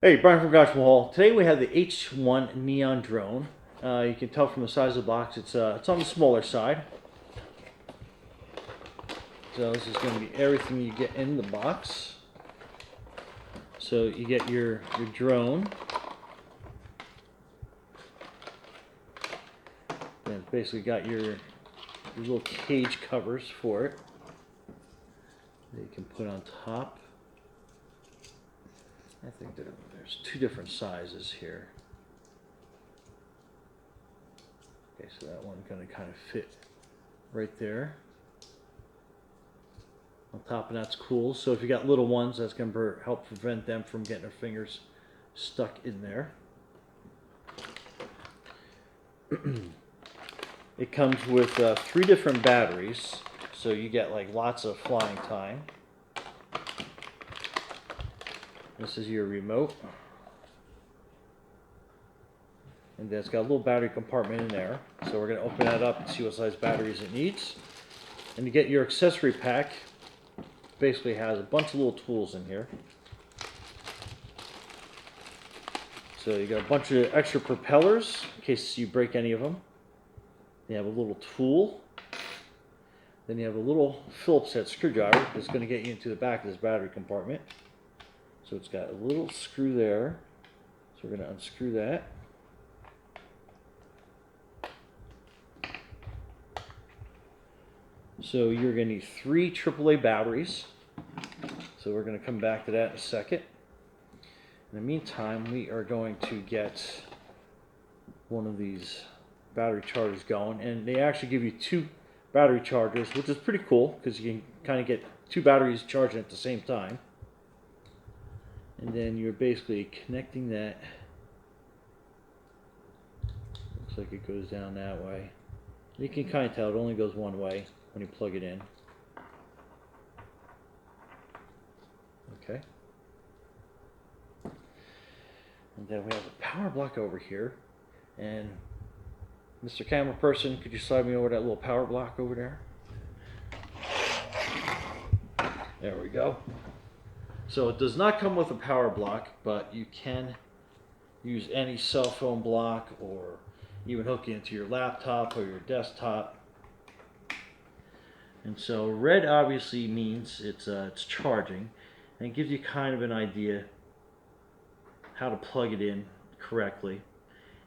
Hey, Brian from Gosh Hall. Today we have the H1 Neon drone. You can tell from the size of the box, it's on the smaller side. So this is going to be everything you get in the box. So you get your drone. And it's basically got your little cage covers for it that you can put on top. I think there's two different sizes here. Okay, so that one's going to kind of fit right there. On top, and that's cool. So if you got little ones, that's going to help prevent them from getting their fingers stuck in there. It comes with 3 different batteries, so you get like lots of flying time. This is your remote. And then it's got a little battery compartment in there. So we're going to open that up and see what size batteries it needs. And to get your accessory pack, basically has a bunch of little tools in here. So you got a bunch of extra propellers in case you break any of them. You have a little tool. Then you have a little Phillips head screwdriver that's going to get you into the back of this battery compartment. So it's got a little screw there. So we're going to unscrew that. So you're going to need 3 AAA batteries. So we're going to come back to that in a second. In the meantime, we are going to get one of these battery chargers going. And they actually give you 2 battery chargers, which is pretty cool because you can kind of get 2 batteries charging at the same time. And then you're basically connecting that. Looks like it goes down that way. You can kind of tell it only goes one way when you plug it in. Okay. And then we have a power block over here. And Mr. Camera Person, could you slide me over that little power block over there? There we go. So it does not come with a power block, but you can use any cell phone block or even hook it into your laptop or your desktop. And so red obviously means it's charging, and it gives you kind of an idea how to plug it in correctly.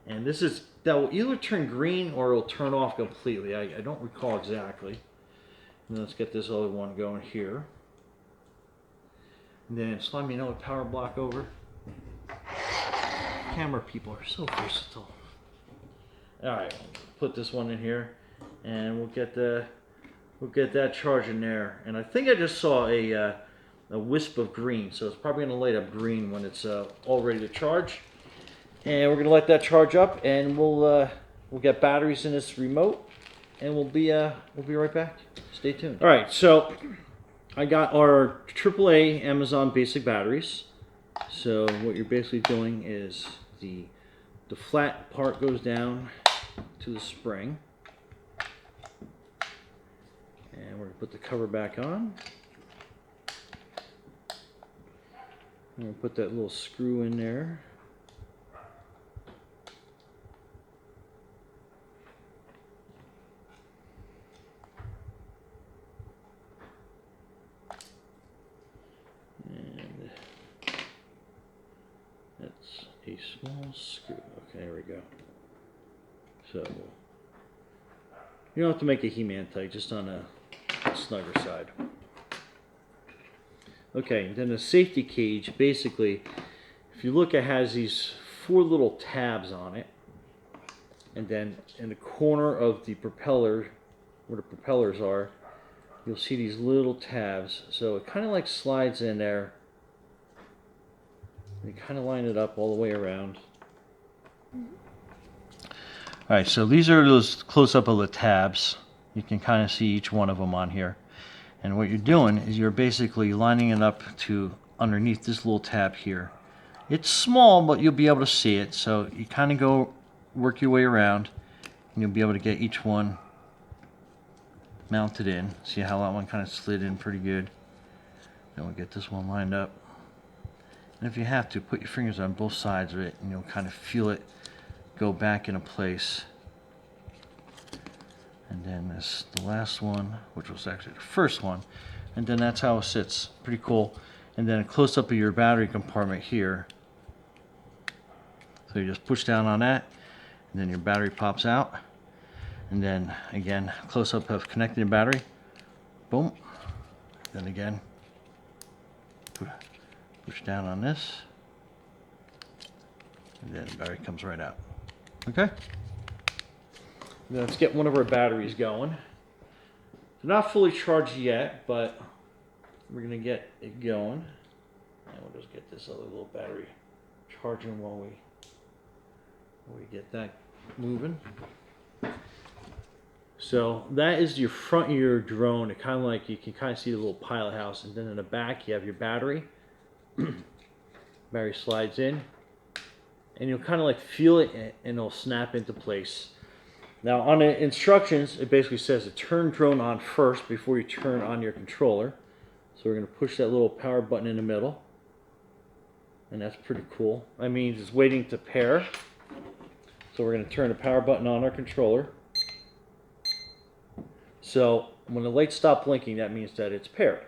And that will either turn green or it'll turn off completely. I don't recall exactly. And let's get this other one going here. And then slide me another power block over. Camera people are so versatile. Alright, put this one in here and we'll get that charging there. And I think I just saw a wisp of green, so it's probably going to light up green when it's all ready to charge. And we're going to let that charge up, and we'll get batteries in this remote, and we'll be right back. Stay tuned. All right, so I got our AAA Amazon basic batteries. So what you're basically doing is the flat part goes down to the spring, and we're going to put the cover back on. I'm going to put that little screw in there. And that's a small screw. Okay, there we go. So you don't have to make a He-Man tight, just on a snugger side. Okay, then the safety cage, basically, if you look, it has these 4 little tabs on it. And then in the corner of the propeller, where the propellers are, you'll see these little tabs. So it kind of like slides in there. You kind of line it up all the way around. Alright, so these are those close-up of the tabs. You can kind of see each one of them on here. And what you're doing is you're basically lining it up to underneath this little tab here. It's small, but you'll be able to see it. So you kind of work your way around, and you'll be able to get each one mounted in. See how that one kind of slid in pretty good. Then we'll get this one lined up. And if you have to, put your fingers on both sides of it and you'll kind of feel it go back into place. And then this, the last one, which was actually the first one. And then that's how it sits. Pretty cool. And then a close-up of your battery compartment here. So you just push down on that, and then your battery pops out. And then again, close-up of connecting the battery. Boom. Then again, push down on this, and then the battery comes right out. Okay? Now let's get one of our batteries going. They're not fully charged yet, but we're going to get it going. And we'll just get this other little battery charging while we get that moving. So that is your front of your drone. It kind of like, you can kind of see the little pilot house, and then in the back you have your battery. Battery slides in, and you'll kind of like feel it, and it'll snap into place. Now on the instructions, it basically says to turn drone on first before you turn on your controller. So we're going to push that little power button in the middle, and that's pretty cool. That means it's waiting to pair. So we're going to turn the power button on our controller. So when the lights stop blinking, that means that it's paired.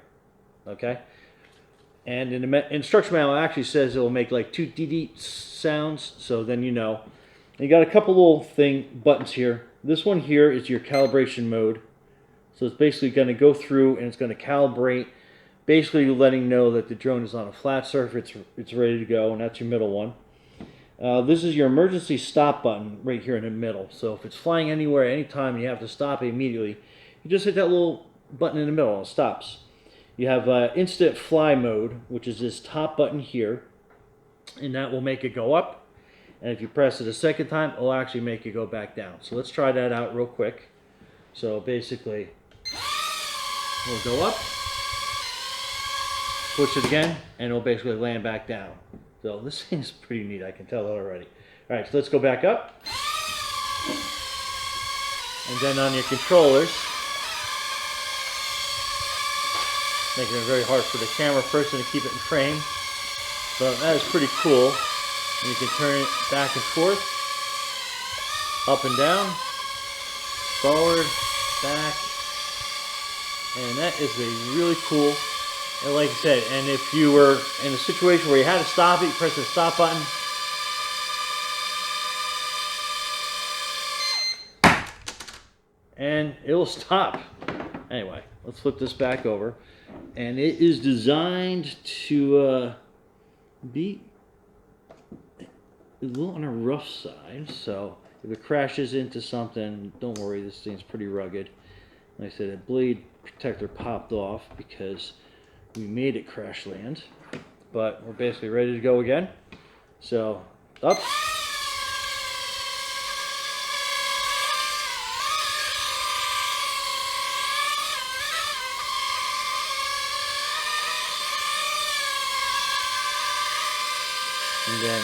Okay? And in the instruction manual, it actually says it will make like 2 DD sounds, so then you know. And you got a couple little buttons here. This one here is your calibration mode. So it's basically going to go through and it's going to calibrate, basically letting know that the drone is on a flat surface, it's ready to go, and that's your middle one. This is your emergency stop button right here in the middle. So if it's flying anywhere, anytime, you have to stop it immediately, you just hit that little button in the middle and it stops. You have instant fly mode, which is this top button here, and that will make it go up. And if you press it a second time, it'll actually make it go back down. So let's try that out real quick. So basically, we'll go up, push it again, and it'll basically land back down. So this thing's pretty neat, I can tell that already. All right, so let's go back up. And then on your controllers, making it very hard for the camera person to keep it in frame. But that is pretty cool. And you can turn it back and forth, up and down, forward, back. And that is a really cool, and like I said, and if you were in a situation where you had to stop it, you press the stop button. And it'll stop. Anyway, let's flip this back over. And it is designed to be a little on a rough side. So if it crashes into something, don't worry, this thing's pretty rugged. Like I said, the blade protector popped off because we made it crash land. But we're basically ready to go again. So up. And then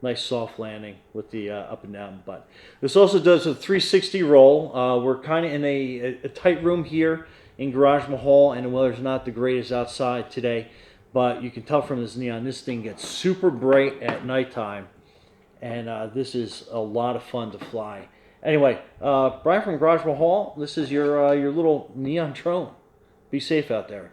nice soft landing with the up and down button. This also does a 360 roll. We're kind of in a tight room here in Garage Mahal, and the weather's not the greatest outside today, but you can tell from this neon, this thing gets super bright at nighttime, and this is a lot of fun to fly. Anyway, Brian from Garage Mahal, this is your little neon drone. Be safe out there.